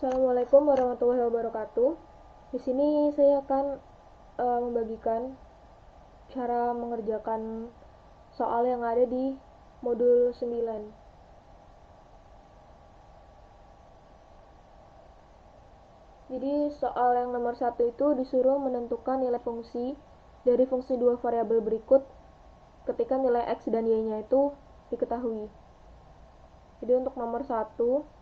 Assalamualaikum warahmatullahi wabarakatuh. Di sini saya akan membagikan cara mengerjakan soal yang ada di modul 9. Jadi soal yang nomor 1 itu disuruh menentukan nilai fungsi dari fungsi dua variabel berikut ketika nilai x dan y-nya itu diketahui. Jadi untuk nomor 1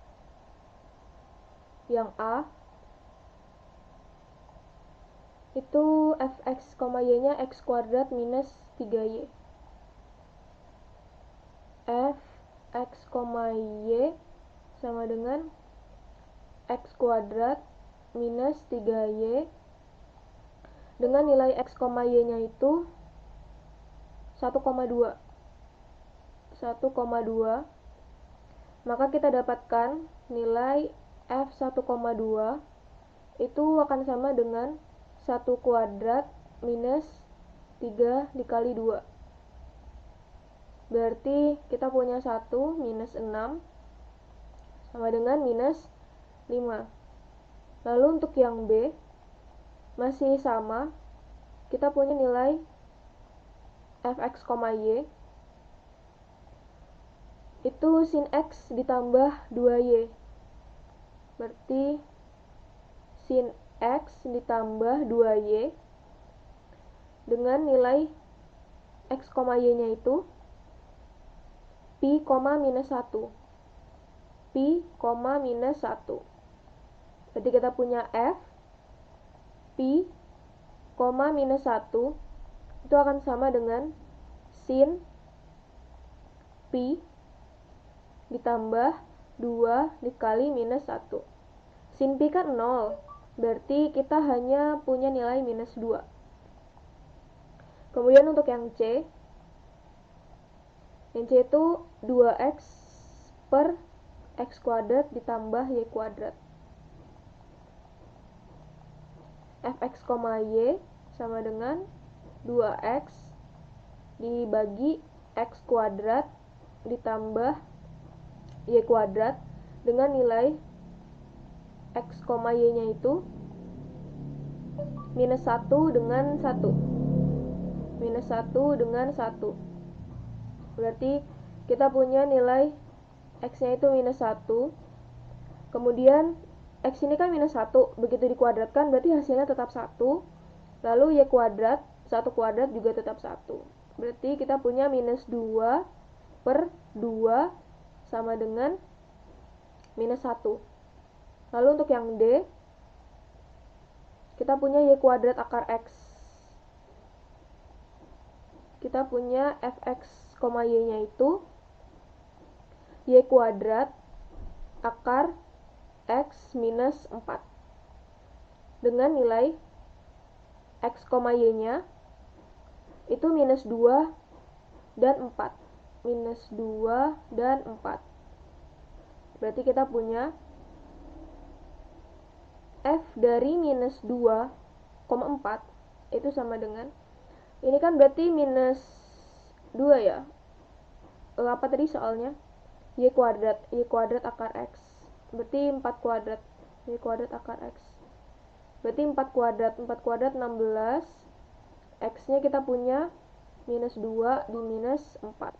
yang A itu fx, y-nya x kuadrat minus 3y. Fx, y sama dengan x kuadrat minus 3y dengan nilai x, y-nya itu 1,2. Maka kita dapatkan nilai f1,2 itu akan sama dengan 1 kuadrat minus 3 dikali 2. Berarti kita punya 1 minus 6 sama dengan minus 5. Lalu untuk yang B masih sama, kita punya nilai fx, y itu sin x ditambah 2y. Berarti sin x ditambah 2y dengan nilai x, y-nya itu pi, minus 1. Pi, minus 1. Berarti kita punya f pi, minus 1 itu akan sama dengan sin pi ditambah 2 dikali minus 1. Sin pi kan 0, berarti kita hanya punya nilai minus 2. Kemudian untuk yang C itu 2x per x kuadrat ditambah y kuadrat. Fx, y sama dengan 2x dibagi x kuadrat ditambah y kuadrat dengan nilai x, y-nya itu minus 1 dengan 1. Minus 1 dengan 1. Berarti kita punya nilai x-nya itu minus 1. Kemudian x ini kan minus 1, begitu dikuadratkan berarti hasilnya tetap 1. Lalu y kuadrat, 1 kuadrat juga tetap 1. Berarti kita punya minus 2 per 2 sama dengan minus 1. Lalu untuk yang D, kita punya y kuadrat akar x. Kita punya fx, y-nya itu y kuadrat akar x minus 4 dengan nilai x, y-nya itu minus 2 dan 4. Minus 2 dan 4. Berarti kita punya f dari minus 2,4 itu sama dengan, ini kan berarti minus 2 ya. Apa tadi soalnya? Y kuadrat akar x. Berarti 4 kuadrat. Y kuadrat akar x. Berarti 4 kuadrat 16. X-nya kita punya minus 2 di minus 4.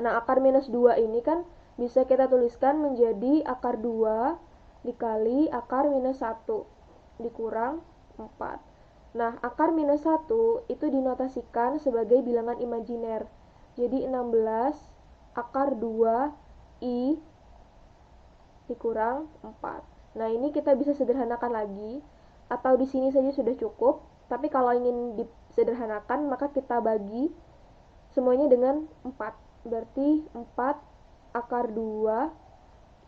Nah, akar minus 2 ini kan bisa kita tuliskan menjadi akar 2 dikali akar minus 1 dikurang 4. Nah, akar minus 1 itu dinotasikan sebagai bilangan imajiner. Jadi 16 akar 2 I dikurang 4. Nah, ini kita bisa sederhanakan lagi, atau di sini saja sudah cukup. Tapi kalau ingin disederhanakan, maka kita bagi semuanya dengan 4. Berarti 4 akar 2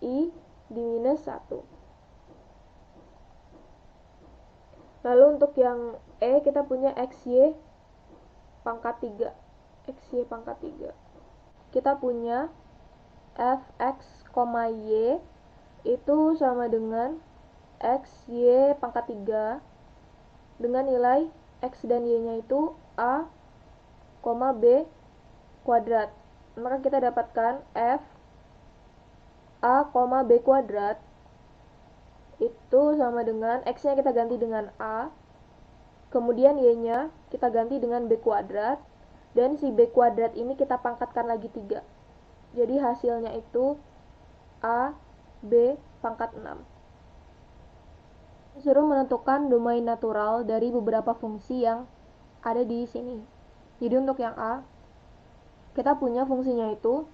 I di minus 1. Lalu untuk yang E, kita punya XY pangkat 3. XY pangkat 3. Kita punya Fx, Y itu sama dengan XY pangkat 3 dengan nilai X dan Y-nya itu A, B kuadrat. Maka kita dapatkan F A, B kuadrat itu sama dengan X-nya kita ganti dengan A, kemudian Y-nya kita ganti dengan B kuadrat, dan si B kuadrat ini kita pangkatkan lagi 3. Jadi hasilnya itu A, B pangkat 6. Disuruh menentukan domain natural dari beberapa fungsi yang ada di sini. Jadi untuk yang A, kita punya fungsinya itu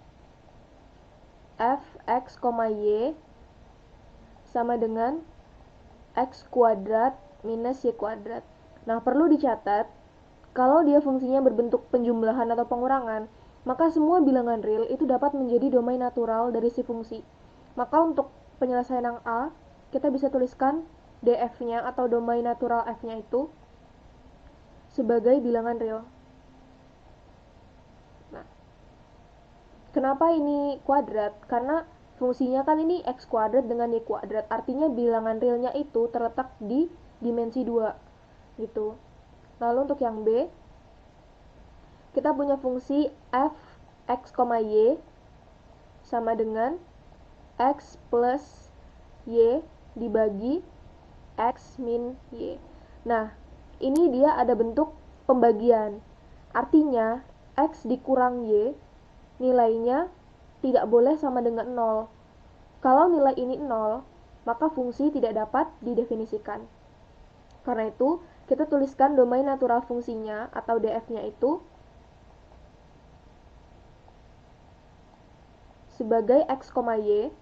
f(x, y) sama dengan x kuadrat minus y kuadrat. Nah, perlu dicatat, kalau dia fungsinya berbentuk penjumlahan atau pengurangan, maka semua bilangan real itu dapat menjadi domain natural dari si fungsi. Maka untuk penyelesaian yang A, kita bisa tuliskan df-nya atau domain natural f-nya itu sebagai bilangan real. Nah, kenapa ini kuadrat? Karena fungsinya kan ini x kuadrat dengan y kuadrat, artinya bilangan realnya itu terletak di dimensi 2 gitu. Lalu untuk yang B, kita punya fungsi f(x, y) sama dengan x plus y dibagi x min y. Nah, ini dia ada bentuk pembagian. Artinya, x dikurang y, nilainya tidak boleh sama dengan 0. Kalau nilai ini 0, maka fungsi tidak dapat didefinisikan. Karena itu, kita tuliskan domain natural fungsinya atau df-nya itu sebagai x, y,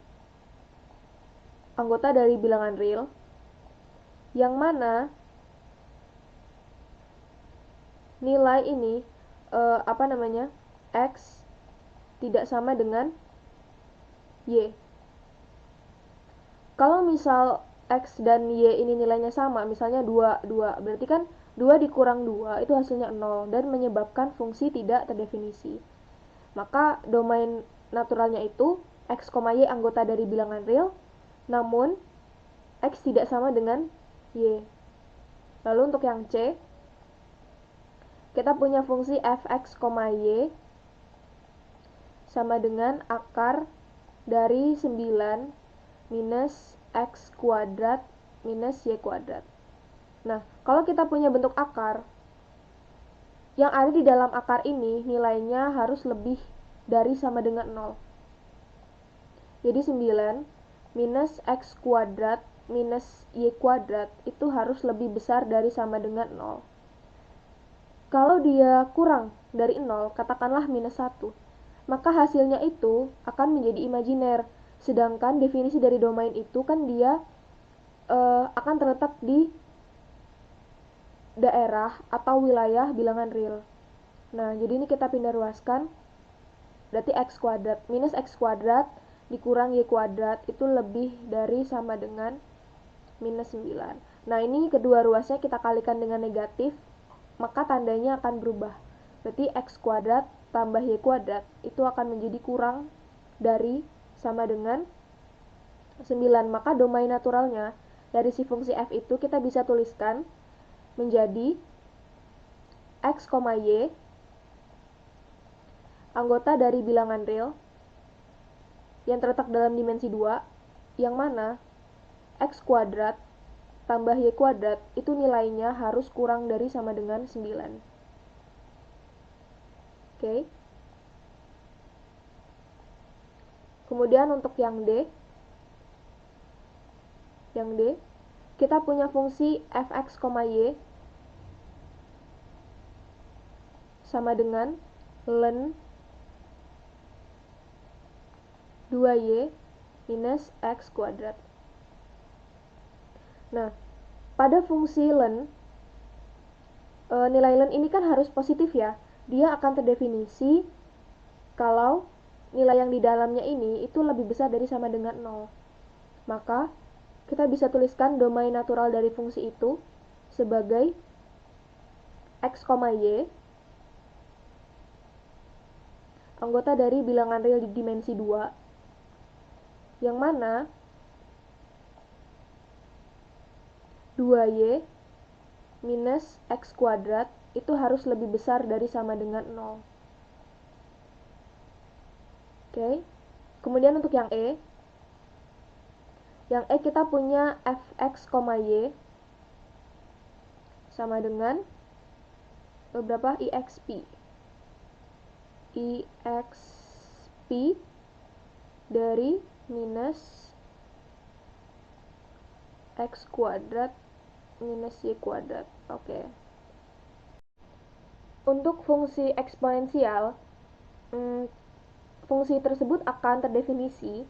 anggota dari bilangan real, yang mana nilai ini x tidak sama dengan y. Kalau misal x dan y ini nilainya sama, misalnya 2, berarti kan 2 dikurang 2 itu hasilnya 0 dan menyebabkan fungsi tidak terdefinisi. Maka domain naturalnya itu x, y anggota dari bilangan real, namun x tidak sama dengan y. Lalu untuk yang C, kita punya fungsi f(x, y) sama dengan akar dari 9 minus x kuadrat minus y kuadrat. Nah, kalau kita punya bentuk akar, yang ada di dalam akar ini nilainya harus lebih dari sama dengan 0. Jadi 9 minus x kuadrat minus y kuadrat itu harus lebih besar dari sama dengan 0. Kalau dia kurang dari 0, katakanlah minus 1, maka hasilnya itu akan menjadi imajiner. Sedangkan definisi dari domain itu kan dia akan terletak di daerah atau wilayah bilangan real. Nah, jadi ini kita pindah ruaskan. Berarti x kuadrat minus x kuadrat dikurang y kuadrat itu lebih dari sama dengan minus 9. Nah, ini kedua ruasnya kita kalikan dengan negatif, maka tandanya akan berubah. Berarti x kuadrat tambah y kuadrat itu akan menjadi kurang dari sama dengan 9. Maka domain naturalnya dari si fungsi f itu kita bisa tuliskan menjadi x, y anggota dari bilangan real yang terletak dalam dimensi 2, yang mana x kuadrat tambah y kuadrat itu nilainya harus kurang dari sama dengan 9. Oke. Kemudian untuk yang D, kita punya fungsi f(x, y) sama dengan ln 2y minus x kuadrat. Nah, pada fungsi ln, nilai ln ini kan harus positif ya. Dia akan terdefinisi kalau nilai yang di dalamnya ini itu lebih besar dari sama dengan 0. Maka, kita bisa tuliskan domain natural dari fungsi itu sebagai x, y anggota dari bilangan real di dimensi 2, yang mana 2y minus x kuadrat itu harus lebih besar dari sama dengan 0. Oke. Kemudian untuk yang E, Yang kita punya fx, y sama dengan berapa? exp dari minus x kuadrat minus y kuadrat. Oke. Untuk fungsi eksponensial, fungsi tersebut akan terdefinisi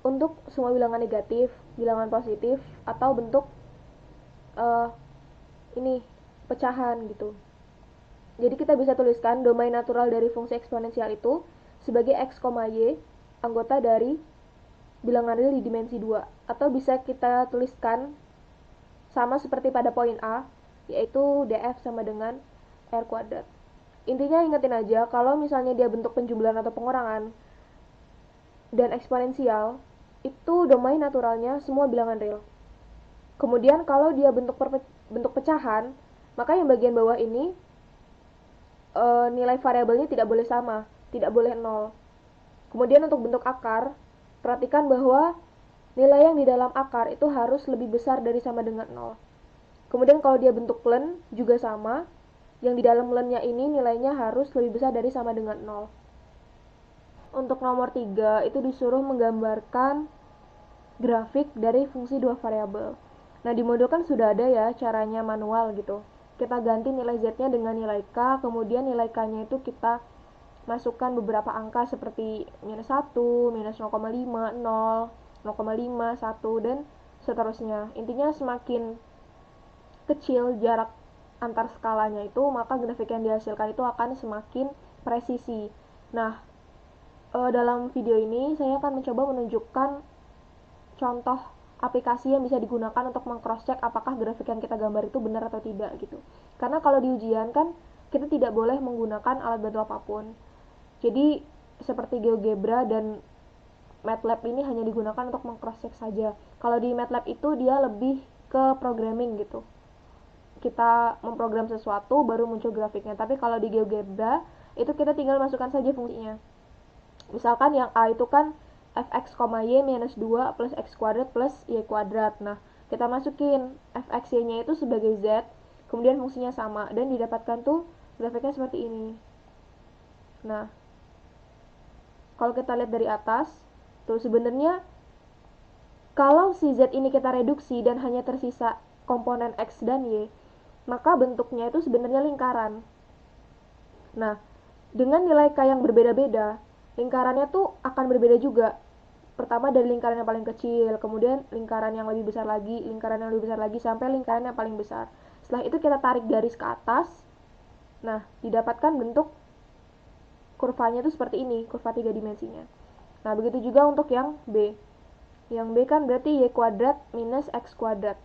untuk semua bilangan negatif, bilangan positif, atau bentuk ini pecahan gitu. Jadi kita bisa tuliskan domain natural dari fungsi eksponensial itu sebagai x, y anggota dari bilangan real di dimensi 2. Atau bisa kita tuliskan sama seperti pada poin A, yaitu df sama dengan r kuadrat. Intinya ingetin aja, kalau misalnya dia bentuk penjumlahan atau pengurangan dan eksponensial, itu domain naturalnya semua bilangan real. Kemudian kalau dia bentuk pecahan, maka yang bagian bawah ini nilai variabelnya tidak boleh sama, tidak boleh 0. Kemudian untuk bentuk akar, perhatikan bahwa nilai yang di dalam akar itu harus lebih besar dari sama dengan 0. Kemudian kalau dia bentuk len juga sama, yang di dalam lennya ini nilainya harus lebih besar dari sama dengan 0. Untuk nomor 3 itu disuruh menggambarkan grafik dari fungsi dua variabel. Nah, di modul kan sudah ada ya caranya manual gitu. Kita ganti nilai z-nya dengan nilai k, kemudian nilai k-nya itu kita masukkan beberapa angka seperti minus 1, minus 0,5, 0, 0,5, 1, dan seterusnya. Intinya semakin kecil jarak antar skalanya itu, maka grafik yang dihasilkan itu akan semakin presisi. Nah, dalam video ini saya akan mencoba menunjukkan contoh aplikasi yang bisa digunakan untuk meng-cross-check apakah grafik yang kita gambar itu benar atau tidak gitu. Karena kalau di ujian kan kita tidak boleh menggunakan alat bantu apapun. Jadi seperti GeoGebra dan MATLAB ini hanya digunakan untuk meng-cross-check saja. Kalau di MATLAB itu dia lebih ke programming gitu. Kita memprogram sesuatu baru muncul grafiknya. Tapi kalau di GeoGebra itu kita tinggal masukkan saja fungsinya. Misalkan yang A itu kan fx, y minus 2 plus x kuadrat plus y kuadrat. Nah, kita masukin fx y-nya itu sebagai z, kemudian fungsinya sama, dan didapatkan tuh grafiknya seperti ini. Nah, kalau kita lihat dari atas, tuh sebenarnya kalau si z ini kita reduksi dan hanya tersisa komponen x dan y, maka bentuknya itu sebenarnya lingkaran. Nah, dengan nilai k yang berbeda-beda, lingkarannya tuh akan berbeda juga. Pertama dari lingkaran yang paling kecil, kemudian lingkaran yang lebih besar lagi, lingkaran yang lebih besar lagi, sampai lingkaran yang paling besar. Setelah itu kita tarik garis ke atas. Nah, didapatkan bentuk kurvanya itu seperti ini, kurva 3 dimensinya. Nah, begitu juga untuk yang B. Yang B kan berarti y kuadrat minus x kuadrat.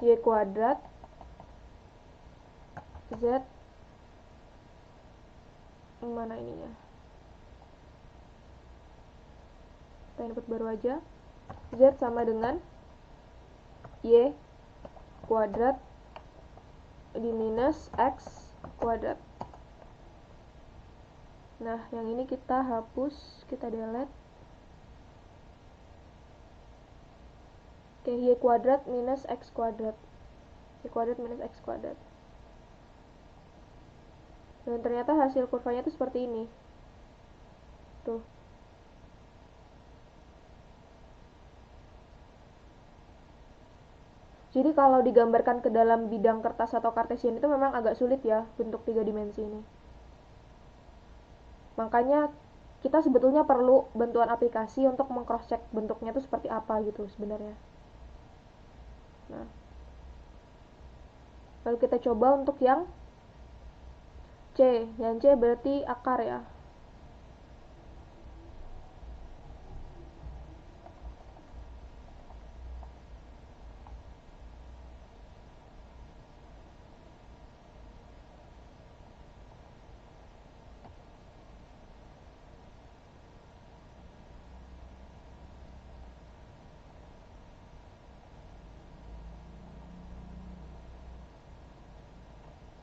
Y kuadrat z, mana ininya? Kita input baru aja. Z sama dengan y kuadrat di minus x kuadrat. Nah, yang ini kita hapus, kita delete. Oke, y kuadrat minus x kuadrat. Y kuadrat minus x kuadrat. Dan ternyata hasil kurvanya itu seperti ini. Tuh. Jadi kalau digambarkan ke dalam bidang kertas atau kartesian itu memang agak sulit ya bentuk 3 dimensi ini. Makanya kita sebetulnya perlu bantuan aplikasi untuk meng-cross-check bentuknya itu seperti apa gitu sebenarnya. Nah, lalu kita coba untuk yang C. Yang C berarti akar ya.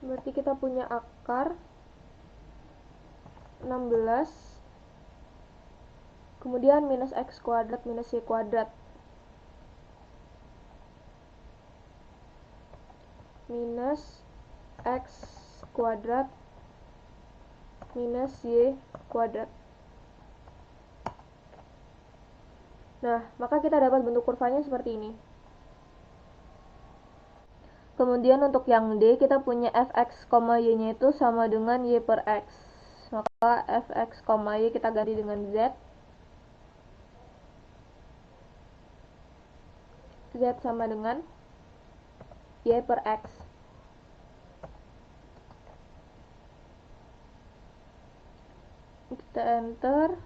Berarti kita punya akar 16 Kemudian minus x kuadrat minus y kuadrat. Minus x kuadrat minus y kuadrat. Nah, maka kita dapat bentuk kurvanya seperti ini. Kemudian untuk yang D, kita punya fx, y-nya itu sama dengan y per x. Maka fx, y kita ganti dengan z. Z sama dengan y per x. Kita enter.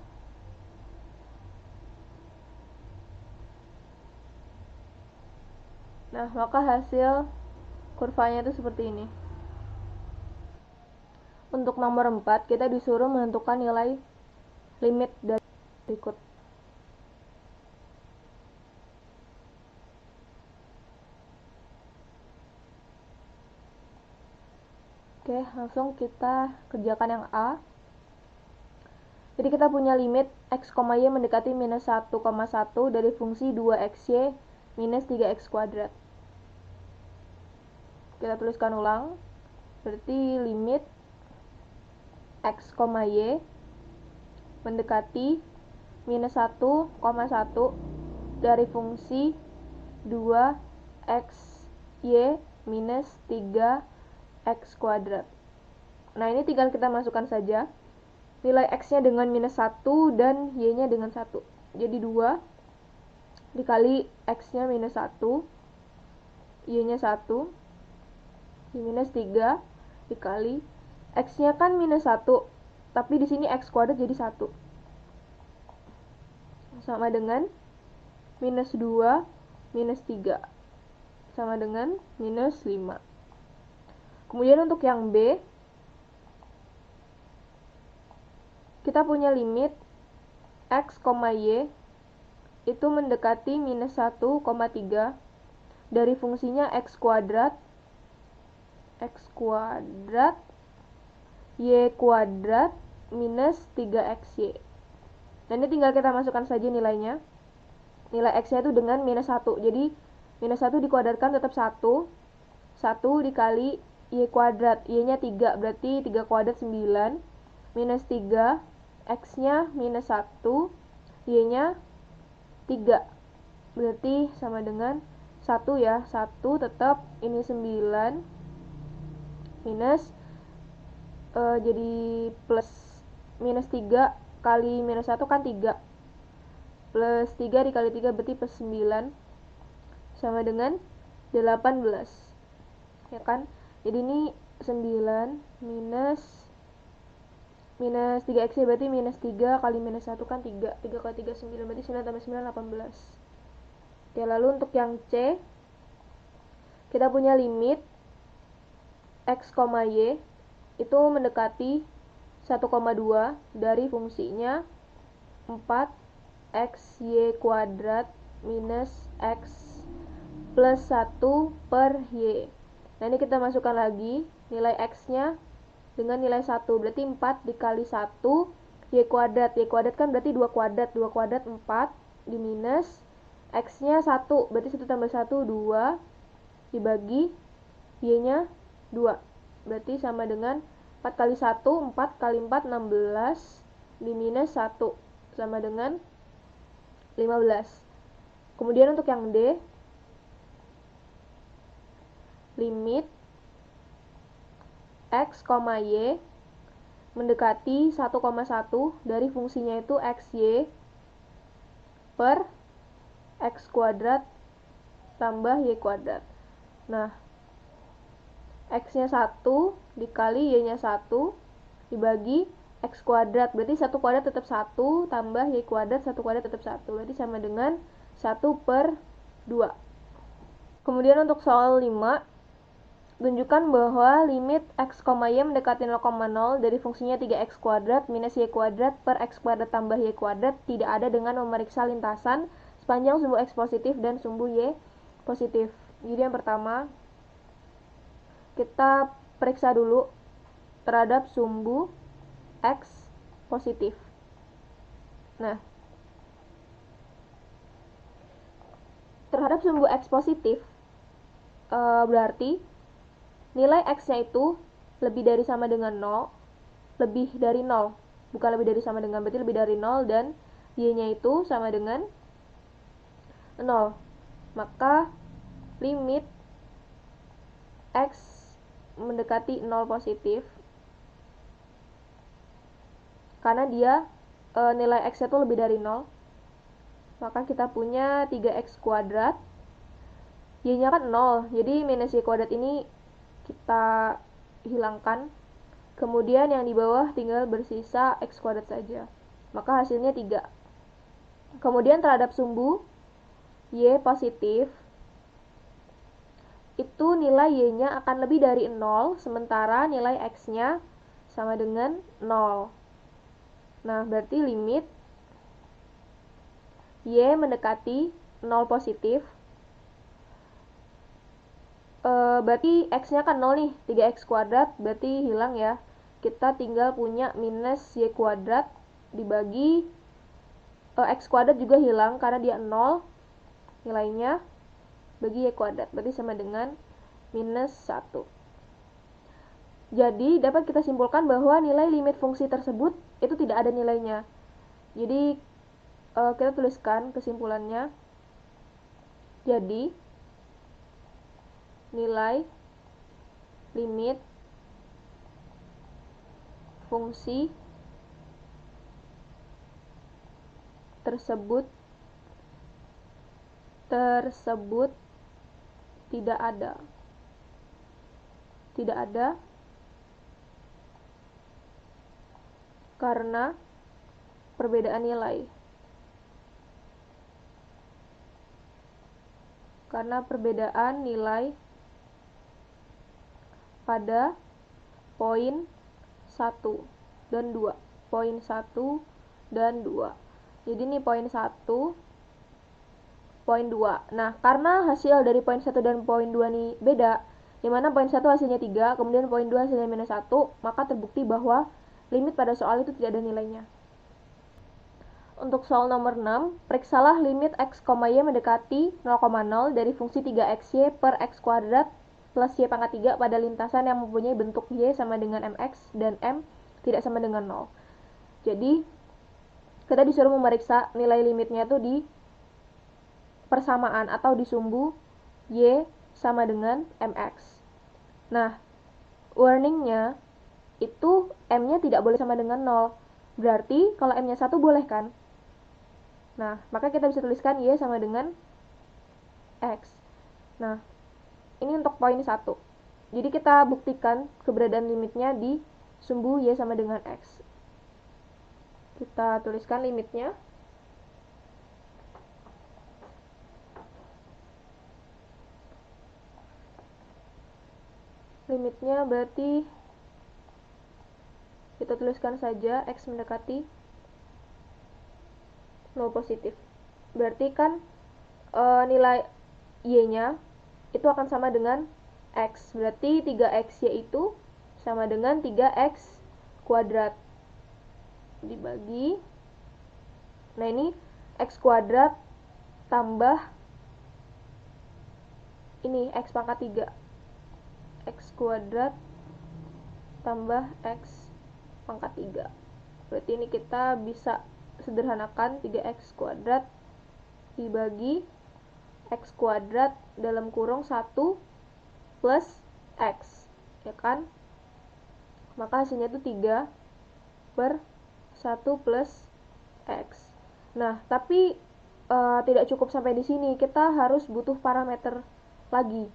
Nah, maka hasil kurvanya itu seperti ini. Untuk nomor 4, kita disuruh menentukan nilai limit dari berikut. Oke, langsung kita kerjakan yang A. Jadi kita punya limit x, y mendekati minus 1,1 dari fungsi 2xy minus 3x kuadrat. Kita tuliskan ulang. Berarti limit x, y mendekati minus 1,1 dari fungsi 2xy minus 3x kuadrat. Nah, ini tinggal kita masukkan saja nilai x-nya dengan minus 1 dan y-nya dengan 1. Jadi 2 dikali x-nya minus 1, y-nya 1, minus 3 dikali x-nya kan minus 1, tapi di sini x kuadrat jadi 1. Sama dengan minus 2 minus 3. Sama dengan minus 5. Kemudian untuk yang B, kita punya limit x, y itu mendekati minus 1,3 dari fungsinya x kuadrat y kuadrat minus 3xy. Dan ini tinggal kita masukkan saja nilainya. Nilai x-nya itu dengan minus 1. Jadi minus 1 dikuadratkan tetap 1. 1 dikali y kuadrat. Y-nya 3, berarti 3 kuadrat 9. Minus 3, x-nya minus 1, y-nya 3. Berarti sama dengan 1 ya. 1 tetap ini 9. Minus jadi plus minus 3 kali minus 1 kan 3. Plus 3 dikali 3 berarti plus 9. Sama dengan 18. Ya kan? Jadi ini 9 minus 3x berarti minus 3 kali minus 1 kan 3. 3 kali 3 9 berarti 9 tambah 9 18. Oke, lalu untuk yang C, kita punya limit x, y itu mendekati 1,2 dari fungsinya 4xy kuadrat minus x plus 1 per y. Nah, ini kita masukkan lagi nilai x-nya dengan nilai 1. Berarti 4 dikali 1 y kuadrat. Y kuadrat kan berarti 2 kuadrat. 2 kuadrat 4 di minus x-nya 1. Berarti 1 tambah 1 2 dibagi y-nya 2. Berarti sama dengan 4 kali 1, 4 kali 4, 16 di minus 1 sama dengan 15. Kemudian untuk yang D, limit x, y mendekati 1,1 dari fungsinya itu xy per x kuadrat tambah y kuadrat. Nah, x-nya 1 dikali y-nya 1 dibagi x kuadrat. Berarti 1 kuadrat tetap 1 tambah y kuadrat 1 kuadrat tetap 1. Berarti sama dengan 1 per 2. Kemudian untuk soal 5, tunjukkan bahwa limit x, y mendekati 0,0 dari fungsinya 3x kuadrat minus y kuadrat per x kuadrat tambah y kuadrat tidak ada dengan memeriksa lintasan sepanjang sumbu x positif dan sumbu y positif. Jadi yang pertama, kita periksa dulu terhadap sumbu x positif. Nah, terhadap sumbu X positif, berarti nilai X-nya itu lebih dari sama dengan 0, lebih dari 0, bukan lebih dari sama dengan, berarti lebih dari 0, dan Y-nya itu sama dengan 0. Maka limit X mendekati 0 positif, karena dia nilai X itu lebih dari 0, maka kita punya 3X kuadrat, Y-nya kan 0, jadi minus Y kuadrat ini kita hilangkan, kemudian yang di bawah tinggal bersisa X kuadrat saja, maka hasilnya 3. Kemudian terhadap sumbu Y positif, itu nilai Y-nya akan lebih dari 0, sementara nilai X-nya sama dengan 0. Nah, berarti limit Y mendekati 0 positif, berarti X-nya kan 0 nih, 3X kuadrat, berarti hilang ya. Kita tinggal punya minus Y kuadrat dibagi X kuadrat juga hilang karena dia 0 nilainya, bagi Y kuadrat, berarti sama dengan minus 1. Jadi dapat kita simpulkan bahwa nilai limit fungsi tersebut itu tidak ada nilainya. Jadi kita tuliskan kesimpulannya. Jadi nilai limit fungsi tersebut tidak ada karena perbedaan nilai. Pada poin 1 dan 2. Poin 1 dan 2. Jadi ini poin 1, poin 2. Nah, karena hasil dari poin 1 dan poin 2 ini beda, dimana poin 1 hasilnya 3, kemudian poin 2 hasilnya minus 1, maka terbukti bahwa limit pada soal itu tidak ada nilainya. Untuk soal nomor 6, periksalah limit X, Y mendekati 0,0 dari fungsi 3XY per X kuadrat plus Y pangkat 3 pada lintasan yang mempunyai bentuk Y sama dengan MX dan M tidak sama dengan 0. Jadi, kita disuruh memeriksa nilai limitnya itu di persamaan atau di sumbu Y sama dengan MX. Nah, warningnya itu M-nya tidak boleh sama dengan 0. Berarti kalau M-nya 1 boleh kan? Nah, maka kita bisa tuliskan Y sama dengan X. Nah, ini untuk poin 1. Jadi kita buktikan keberadaan limitnya di sumbu Y sama dengan X. Kita tuliskan limitnya. Limitnya berarti kita tuliskan saja X mendekati 0 positif. Berarti kan nilai Y-nya itu akan sama dengan X. Berarti 3XY itu sama dengan 3X kuadrat dibagi, nah ini X kuadrat tambah ini X pangkat 3. X kuadrat tambah X pangkat 3. Berarti ini kita bisa sederhanakan 3X kuadrat dibagi X kuadrat dalam kurung 1 plus X, ya kan? Maka hasilnya itu 3 per 1 plus X. Nah, tapi tidak cukup sampai di sini, kita harus butuh parameter lagi.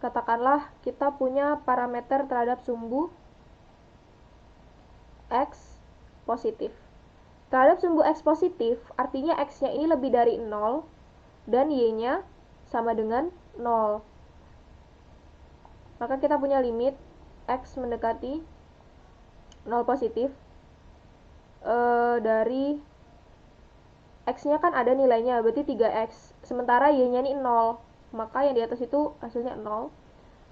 Katakanlah kita punya parameter terhadap sumbu X positif. Terhadap sumbu X positif, artinya X-nya ini lebih dari 0 dan Y-nya sama dengan 0. Maka kita punya limit X mendekati 0 positif dari X-nya kan ada nilainya, berarti 3X. Sementara Y-nya ini 0, maka yang di atas itu hasilnya 0.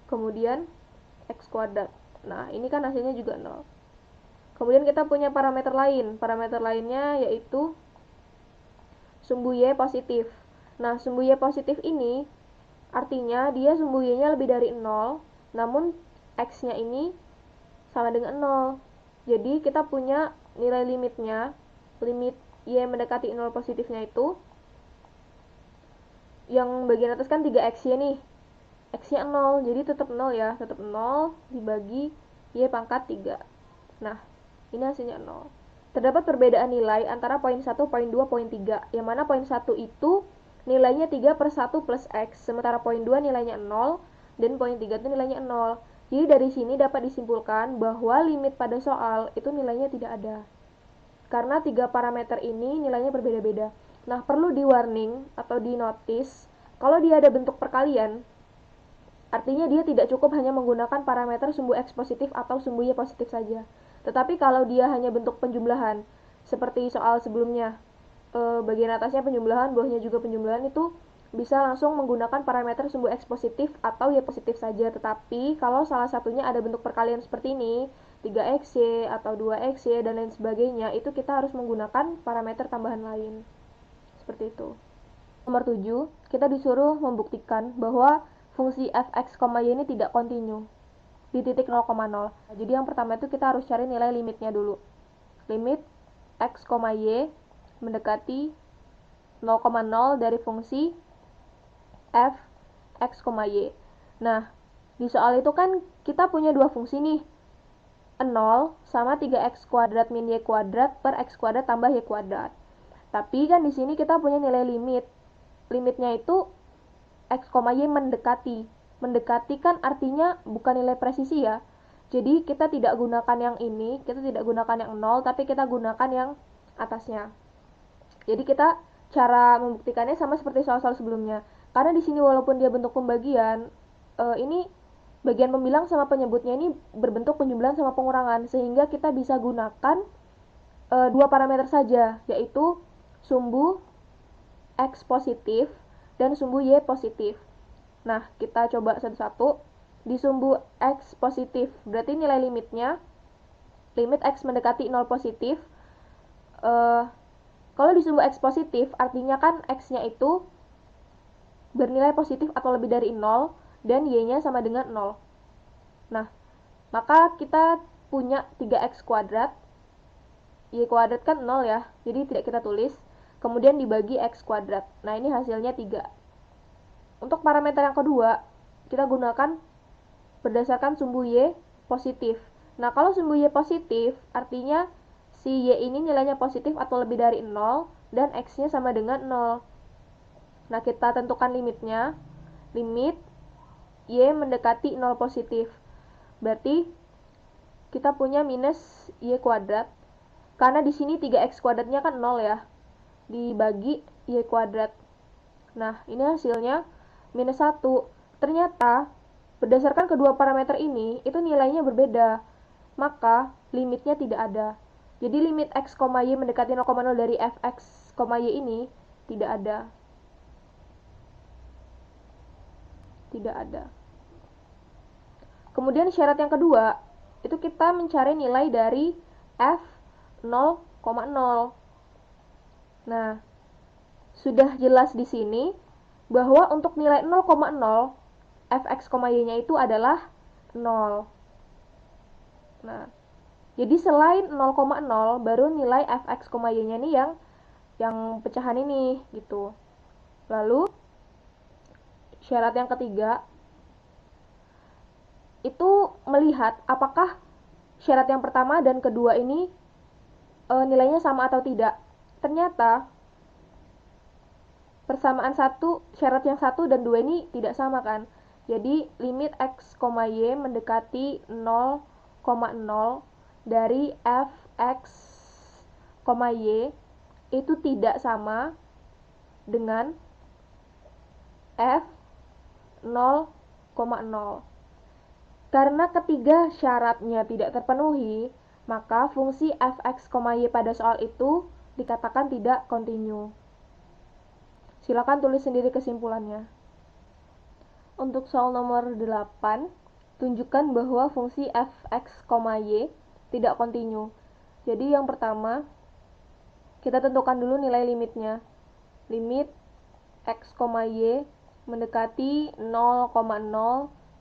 Kemudian X kuadrat. Nah, ini kan hasilnya juga 0. Kemudian kita punya parameter lain. Parameter lainnya yaitu sumbu Y positif. Nah, sumbu Y positif ini artinya dia sumbu Y-nya lebih dari 0, namun X-nya ini sama dengan 0. Jadi kita punya nilai limitnya, limit Y mendekati 0 positifnya itu, yang bagian atas kan 3X-Y nih, X-nya 0, jadi tetap 0 ya, tetap 0 dibagi Y pangkat 3. Nah, ini hasilnya 0. Terdapat perbedaan nilai antara poin 1, poin 2, poin 3, yang mana poin 1 itu nilainya 3 per 1 plus X, sementara poin 2 nilainya 0, dan poin 3 itu nilainya 0. Jadi dari sini dapat disimpulkan bahwa limit pada soal itu nilainya tidak ada. Karena tiga parameter ini nilainya berbeda-beda. Nah, perlu di warning atau di notice, kalau dia ada bentuk perkalian, artinya dia tidak cukup hanya menggunakan parameter sumbu X positif atau sumbu Y positif saja. Tetapi kalau dia hanya bentuk penjumlahan, seperti soal sebelumnya, bagian atasnya penjumlahan, bawahnya juga penjumlahan, itu bisa langsung menggunakan parameter sumbu X positif atau Y positif saja. Tetapi kalau salah satunya ada bentuk perkalian seperti ini, 3XY atau 2XY dan lain sebagainya, itu kita harus menggunakan parameter tambahan lain. Seperti itu. Nomor 7, kita disuruh membuktikan bahwa fungsi fx, y ini tidak kontinu di titik 0,0. Jadi yang pertama itu kita harus cari nilai limitnya dulu. Limit x, y mendekati 0,0 dari fungsi f x, y. Nah, di soal itu kan kita punya dua fungsi nih. 0 sama 3x kuadrat min y kuadrat per x kuadrat tambah y kuadrat. Tapi kan di sini kita punya nilai limit. Limitnya itu X, Y mendekati. Mendekati kan artinya bukan nilai presisi ya. Jadi kita tidak gunakan yang ini, kita tidak gunakan yang 0, tapi kita gunakan yang atasnya. Jadi kita cara membuktikannya sama seperti soal-soal sebelumnya. Karena di sini walaupun dia bentuk pembagian, ini bagian pembilang sama penyebutnya ini berbentuk penjumlahan sama pengurangan, sehingga kita bisa gunakan dua parameter saja, yaitu sumbu X positif dan sumbu Y positif. Nah, kita coba satu-satu. Di sumbu X positif, berarti nilai limitnya, limit X mendekati 0 positif. Kalau di sumbu X positif, artinya kan X-nya itu bernilai positif atau lebih dari 0, dan Y-nya sama dengan 0. Nah, maka kita punya 3X kuadrat, Y kuadrat kan 0 ya, jadi tidak kita tulis. Kemudian dibagi X kuadrat. Nah, ini hasilnya 3. Untuk parameter yang kedua, kita gunakan berdasarkan sumbu Y positif. Nah, kalau sumbu Y positif, artinya si Y ini nilainya positif atau lebih dari 0, dan X-nya sama dengan 0. Nah, kita tentukan limitnya. Limit Y mendekati 0 positif. Berarti kita punya minus Y kuadrat. Karena di sini 3X kuadratnya kan 0 ya. Dibagi Y kuadrat. Nah, ini hasilnya minus 1. Ternyata berdasarkan kedua parameter ini itu nilainya berbeda, maka limitnya tidak ada. Jadi limit x, y mendekati 0,0 dari fx, y ini tidak ada. Tidak ada. Kemudian syarat yang kedua, itu kita mencari nilai dari f 0,0. Nah, sudah jelas di sini bahwa untuk nilai 0,0 fx, y-nya itu adalah 0. Nah, jadi selain 0,0 baru nilai fx, y-nya nih yang pecahan ini gitu. Lalu syarat yang ketiga itu melihat apakah syarat yang pertama dan kedua ini nilainya sama atau tidak. Ternyata persamaan syarat yang 1 dan 2 ini tidak sama kan. Jadi limit x, y mendekati 0,0 dari fx, y itu tidak sama dengan f 0,0. Karena ketiga syaratnya tidak terpenuhi, maka fungsi fx, y pada soal itu dikatakan tidak kontinu. Silakan tulis sendiri kesimpulannya. Untuk soal nomor 8, tunjukkan bahwa fungsi fx, y tidak kontinu. Jadi yang pertama, kita tentukan dulu nilai limitnya. Limit x, y mendekati 0,0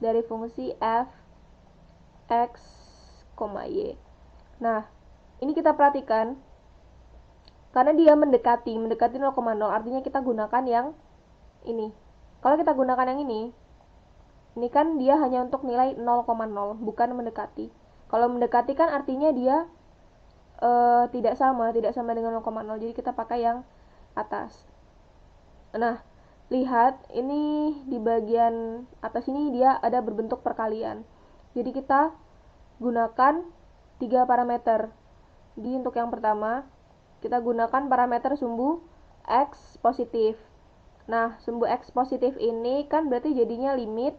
dari fungsi f x, y. Nah, ini kita perhatikan, karena dia mendekati 0,0, artinya kita gunakan yang ini. Kalau kita gunakan yang ini kan dia hanya untuk nilai 0,0, bukan mendekati. Kalau mendekati kan artinya dia tidak sama dengan 0,0, jadi kita pakai yang atas. Nah, lihat ini di bagian atas ini dia ada berbentuk perkalian. Jadi kita gunakan 3 parameter. Jadi untuk yang pertama, kita gunakan parameter sumbu x positif. Nah, sumbu x positif ini kan berarti jadinya limit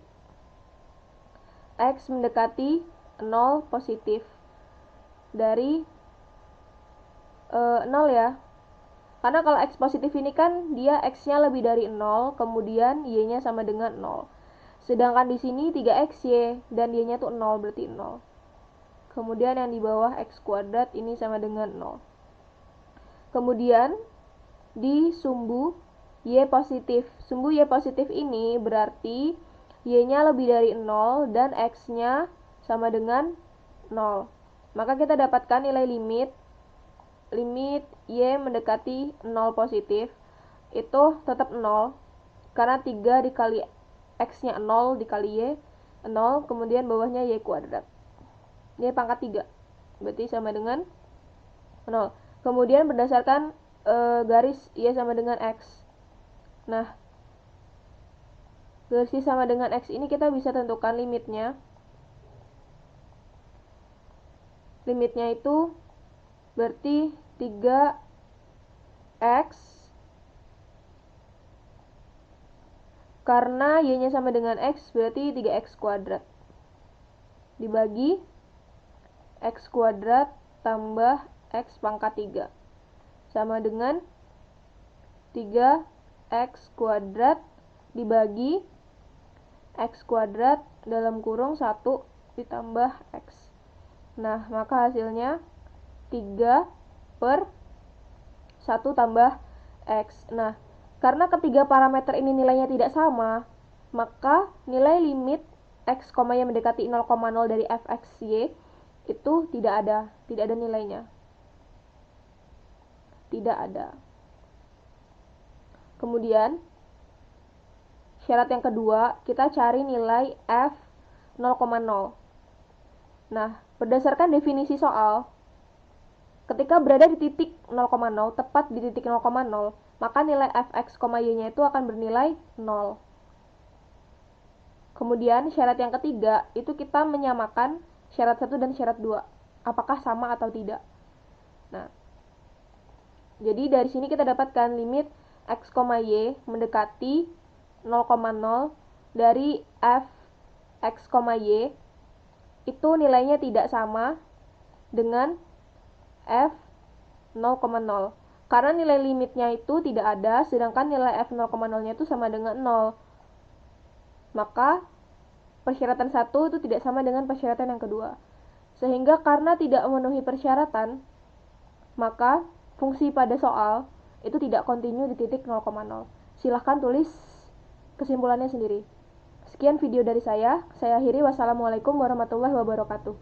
x mendekati 0 positif dari 0 ya. Karena kalau x positif ini kan dia x-nya lebih dari 0, kemudian y-nya sama dengan 0. Sedangkan di sini 3xy dan y-nya tuh 0, berarti 0. Kemudian yang di bawah x kuadrat ini sama dengan 0. Kemudian di sumbu y positif. Sumbu y positif ini berarti y-nya lebih dari 0 dan x-nya sama dengan 0. Maka kita dapatkan nilai limit y mendekati 0 positif itu tetap 0, karena 3 dikali x-nya 0 dikali y 0, kemudian bawahnya y kuadrat, y pangkat 3, berarti sama dengan 0. Kemudian berdasarkan garis y sama dengan x. Nah, garis y sama dengan x ini kita bisa tentukan limitnya. Limitnya itu berarti 3x, karena y-nya sama dengan x berarti 3x kuadrat dibagi x kuadrat tambah x pangkat 3 sama dengan 3x kuadrat dibagi x kuadrat dalam kurung 1 ditambah x. Nah, maka hasilnya 3 per 1 tambah x. Nah, karena ketiga parameter ini nilainya tidak sama, maka nilai limit x, y mendekati 0,0 dari fxy itu tidak ada nilainya. Tidak ada. Kemudian, syarat yang kedua, kita cari nilai f 0,0. Nah, berdasarkan definisi soal, ketika berada di titik 0,0, tepat di titik 0,0, maka nilai fx, y-nya itu akan bernilai 0. Kemudian syarat yang ketiga, itu kita menyamakan syarat 1 dan syarat 2. Apakah sama atau tidak. Nah, jadi dari sini kita dapatkan limit x, y mendekati 0,0 dari f x, y itu nilainya tidak sama dengan f 0,0, karena nilai limitnya itu tidak ada, sedangkan nilai f 0,0 nya itu sama dengan 0. Maka persyaratan 1 itu tidak sama dengan persyaratan yang kedua. Sehingga karena tidak memenuhi persyaratan, maka fungsi pada soal itu tidak kontinu di titik 0,0. Silahkan tulis kesimpulannya sendiri. Sekian video dari saya akhiri. Wassalamualaikum warahmatullahi wabarakatuh.